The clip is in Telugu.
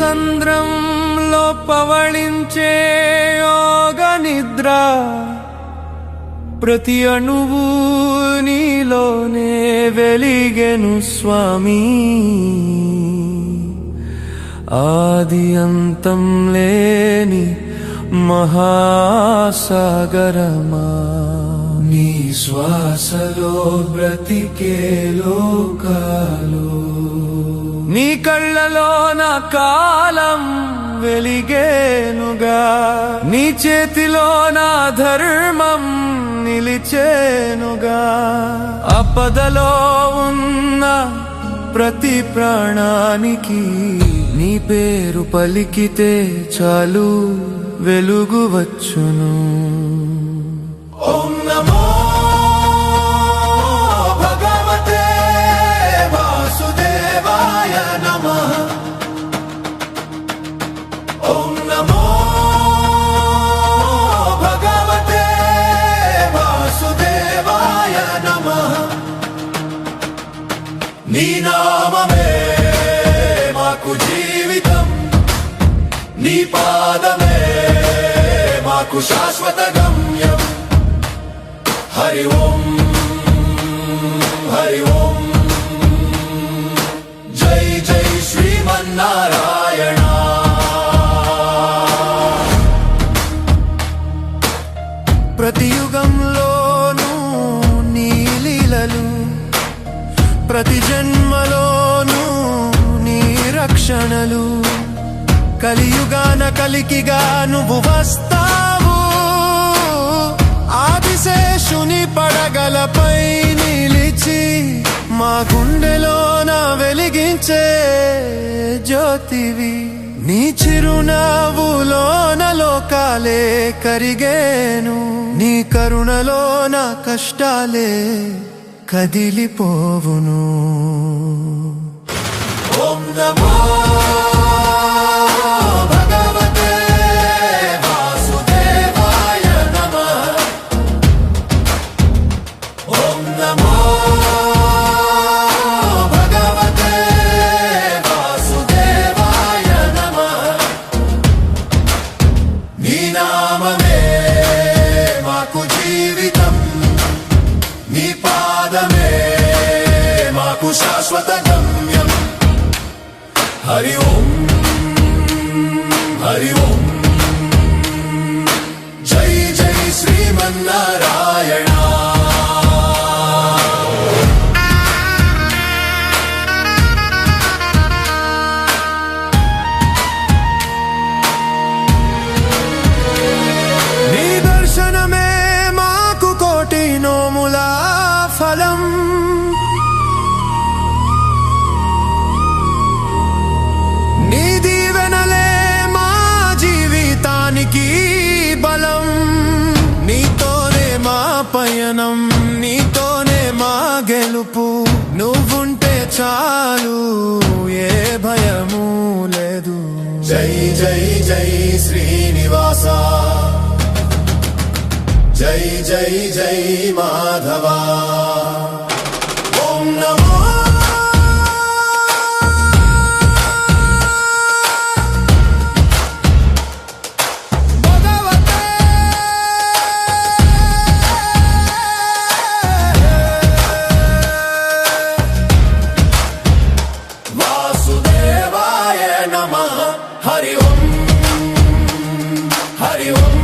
పాలసంద్రంలో పవళించే యోగ నిద్ర ప్రతి అణువు నీలోనే వెలిగెను స్వామి. ఆది అంతం లేని మహాసాగరమా, నీ శ్వాసలో బ్రతికే లోకాలు, నీ కళ్ళలో నా కాలం వెలిగేనుగా, నీ చేతిలో నా ధర్మం నిలిచేనుగా. ఆపదలో ఉన్న ప్రతి ప్రాణానికి నీ పేరు పలికితే చాలు వెలుగు వచ్చును. ఓం నమో భగవతే వాసుదేవాయ నమః. ఓం నమో భగవతే వాసుదేవాయ నమః. నీ నామమే మాకు జీవితం, నీ పాదమే మాకు శాశ్వత గమ్యం. హరి ఓం హరి ఓం, జై జై శ్రీమన్నారాయణ. ప్రతి యుగంలోనూ నీ లీలలు, ప్రతి జన్మలోనూ నీ రక్షణలు. కలియుగాన కలికిగా నువ్వు వస్తావు, ఆదిశేషుని పడగలపై నిలిచి మా గుండెలోన వెలిగించే జ్యోతివి. నీ చిరునవ్వులోన లోకాలే కరిగేను, నీ కరుణలోన కష్టాలే కదిలిపోవును. ఓం నమో భగవతే వాసుదేవాయ నమః. ఓం నమో భగవతే వాసుదేవాయ నమః. నీ నామమే మాకు జీవితం, నీ పాదమే మాకు శాశ్వత గమ్యం. హరి ఓం హరి ఓం, జై జై శ్రీమన్నారాయణ. నీ దర్శనమే మాకు కోటి నోముల ఫలం, నీ దీవెనలే మా జీవితానికి బలం. నీతోనే మా పయనం, నీతోనే మా గెలుపు. నువ్వుంటే చాలు ఏ భయము లేదు. జై జై జై శ్రీనివాస, జై జై జై మాధవ. ఓం నమో వాసుదేవాయ నమః. హరి ఓం హరి ఓం.